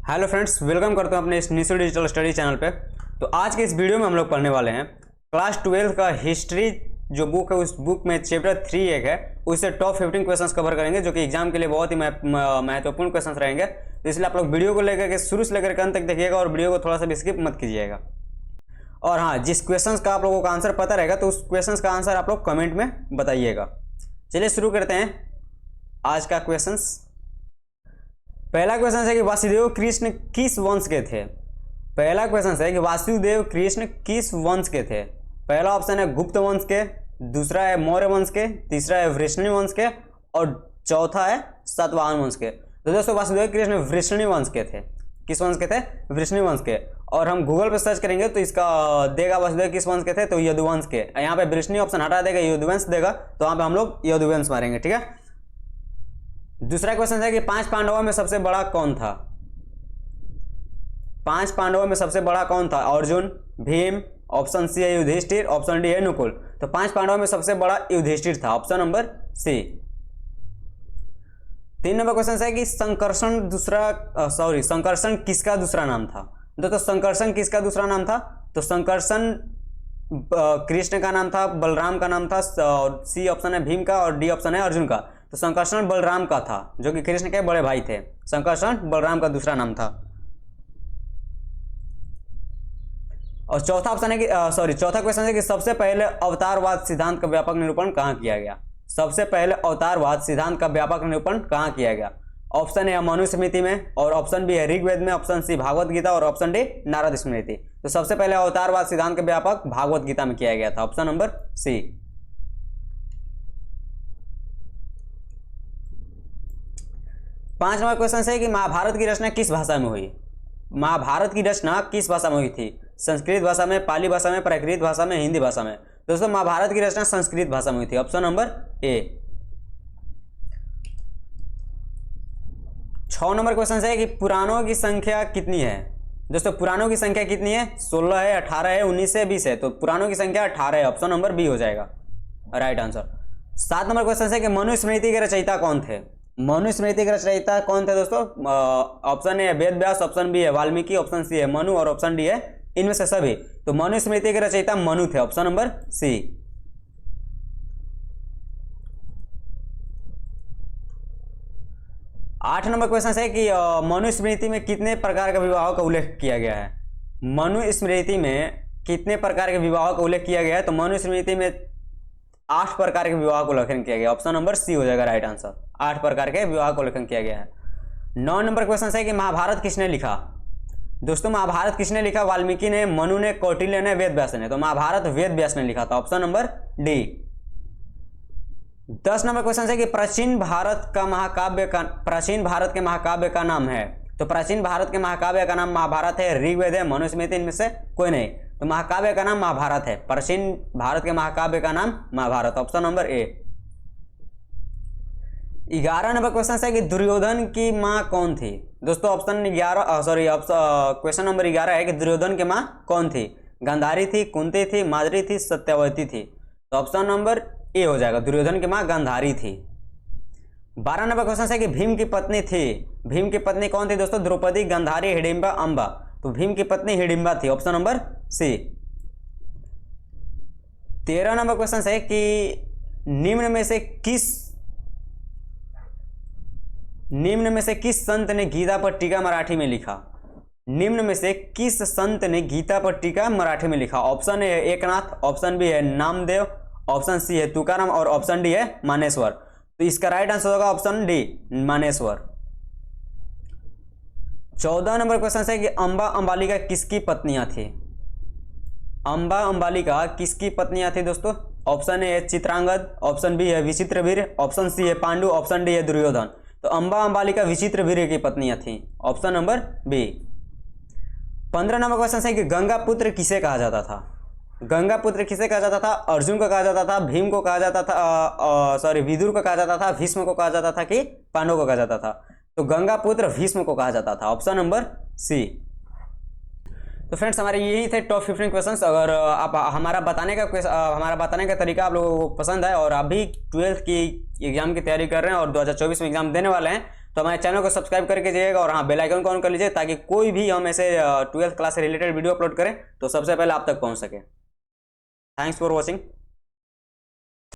Hello friends, welcome करता हूं अपने इस निशु डिजिटल स्टडी चैनल पे। तो आज के इस वीडियो में हम लोग पढ़ने वाले हैं क्लास 12 का हिस्ट्री जो बुक है, उस बुक में चैप्टर 3 एक है, उससे टॉप 15 क्वेश्चंस कवर करेंगे जो कि एग्जाम के लिए बहुत ही महत्वपूर्ण क्वेश्चंस रहेंगे। तो इसलिए आप लोग वीडियो को लेकर के शुरू से लेकर के अंत तक देखिएगा और वीडियो को थोड़ा सा भी स्किप मत कीजिएगा। और हाँ, जिस क्वेश्चन का आप लोगों का आंसर पता रहेगा तो उस क्वेश्चन का आंसर आप लोग कमेंट में बताइएगा। चलिए शुरू करते हैं आज का क्वेश्चन। पहला क्वेश्चन है कि वासुदेव कृष्ण किस वंश के थे। पहला क्वेश्चन है कि वासुदेव कृष्ण किस वंश के थे। पहला ऑप्शन है गुप्त वंश के, दूसरा है मौर्य वंश के, तीसरा है वृष्णि वंश के और चौथा है सातवाहन वंश के। तो दोस्तों वासुदेव कृष्ण वृष्णि वंश के थे। किस वंश के थे? वृष्णि वंश के। और हम गूगल पे सर्च करेंगे तो इसका देगा वासुदेव किस वंश के थे, तो यदुवंश के। यहाँ पे वृष्णि ऑप्शन हटा देगा, यदुवंश देगा, तो वहाँ पे हम लोग यदुवंश मारेंगे। ठीक है। दूसरा क्वेश्चन है कि 5 पांडवों में सबसे बड़ा कौन था। 5 पांडवों में सबसे बड़ा कौन था? अर्जुन, भीम, ऑप्शन सी है युधिष्ठिर, ऑप्शन डी है नकुल। तो 5 पांडवों में सबसे बड़ा युधिष्ठिर था, option number C. 3 number question है कि संकर्षण किसका दूसरा नाम था। तो संकर्षण किसका दूसरा नाम था? तो संकर्षण कृष्ण का नाम था, बलराम का नाम था, और सी ऑप्शन है भीम का और डी ऑप्शन है अर्जुन का। तो संकर्षण बलराम का था, जो कि कृष्ण के बड़े भाई थे। संकर्षण बलराम का दूसरा नाम था। और चौथा ऑप्शन है कि चौथा क्वेश्चन है कि सबसे पहले अवतारवाद सिद्धांत का व्यापक निरूपण कहां किया गया। सबसे पहले अवतारवाद सिद्धांत का व्यापक निरूपण कहां किया गया। ऑप्शन है मनुस्मृति में, और ऑप्शन बी है ऋग्वेद में, ऑप्शन सी भागवत गीता और ऑप्शन डी नारद स्मृति। तो सबसे पहले अवतारवाद सिद्धांत का व्यापक भागवत गीता में किया गया था, option number C. 5 number question है कि महाभारत की रचना किस भाषा में हुई। महाभारत की रचना किस भाषा में हुई थी? संस्कृत भाषा में, पाली भाषा में, प्राकृत भाषा में, हिंदी भाषा में। दोस्तों महाभारत की रचना संस्कृत भाषा में हुई थी, ऑप्शन नंबर ए। 6 नंबर क्वेश्चन है कि पुराणों की संख्या कितनी है। दोस्तों पुराणों की संख्या कितनी है? 16 है, 18 है, 19 है, 20 है। तो पुराणों की संख्या 18 है, ऑप्शन नंबर बी हो जाएगा राइट आंसर। 7 नंबर क्वेश्चन है कि मनुस्मृति के रचयिता कौन थे। मनुस्मृति के रचयिता कौन थे दोस्तों? Option A Ved Vyas, option B है वाल्मीकि, ऑप्शन सी है मनु और ऑप्शन डी है इनमें से सभी। तो मनुस्मृति के रचयिता मनु थे, option number C. 8 number question है कि मनुस्मृति में कितने प्रकार के विवाहों का उल्लेख किया गया है। मनुस्मृति में कितने प्रकार के विवाहों का उल्लेख किया गया है? तो मनुस्मृति में 8 प्रकार के विवाह को उल्लेखन किया गया, ऑप्शन नंबर सी हो जाएगा राइट आंसर। 8 प्रकार के विवाह को उल्लेखन किया गया है। 9 नंबर क्वेश्चन है कि महाभारत किसने लिखा। दोस्तों महाभारत किसने लिखा? वाल्मीकि ने, मनु ने, कौटिल्य ने, वेद व्यास ने। तो महाभारत वेद व्यास ने लिखा था, option number D. 10 number question है कि प्राचीन भारत के महाकाव्य का नाम है। तो प्राचीन भारत के महाकाव्य का नाम महाभारत है, ऋग्वेद है, मनुस्मृति, इनमें से कोई नहीं। तो महाकाव्य का नाम महाभारत है। प्राचीन भारत के महाकाव्य का नाम Mahabharat, option number A. 11 number question है कि दुर्योधन की मां कौन थी। दोस्तों क्वेश्चन नंबर 11 है कि दुर्योधन की मां कौन थी। गांधारी थी, कुंती थी, माद्री थी, सत्यवती थी। तो ऑप्शन नंबर ए हो जाएगा, दुर्योधन की मां गांधारी थी। 12 नंबर क्वेश्चन है कि भीम की पत्नी थी। भीम की पत्नी कौन थी दोस्तों? द्रौपदी, गांधारी, हिडिंबा, अंबा। तो भीम की पत्नी हिडिंबा थी, option number C. 13 number question है कि निम्न में से किस संत ने गीता पर टीका मराठी में लिखा। निम्न में से किस संत ने गीता पर टीका मराठी में लिखा। ऑप्शन ए है एकनाथ, ऑप्शन बी है नामदेव, ऑप्शन सी है तुकाराम और ऑप्शन डी है मानेश्वर। तो इसका राइट आंसर होगा option D Maneshwar. 14 number question है कि अंबा अंबालिका किसकी पत्नियां थी। अंबा अंबालिका किसकी पत्नियां थी दोस्तों? ऑप्शन ए है चित्रांगद, ऑप्शन बी है विचित्रवीर, ऑप्शन सी है पांडु, ऑप्शन डी है दुर्योधन। तो अंबा अंबालिका विचित्रवीर की पत्नियां थी, option number B. 15 number question है कि गंगा पुत्र किसे कहा जाता था। गंगा पुत्र किसे कहा जाता था? अर्जुन को कहा जाता था, भीम को कहा जाता था, विदुर को कहा जाता था, भीष्म को कहा जाता था कि पांडव को कहा जाता था। तो गंगा पुत्र भीष्म को कहा जाता था, ऑप्शन नंबर सी। तो फ्रेंड्स हमारे यही थे टॉप 15 क्वेश्चंस। अगर आप हमारा बताने का तरीका आप लोगों को पसंद आए और आप भी 12th की एग्जाम की तैयारी कर रहे हैं और 2024 में एग्जाम देने वाले हैं, तो हमारे चैनल को सब्सक्राइब करके जाइएगा और हाँ बेल आइकन को ऑन कर लीजिए ताकि कोई भी हम ऐसे 12th क्लास से रिलेटेड वीडियो अपलोड करें तो सबसे पहले आप तक पहुंच सके। Thanks for watching.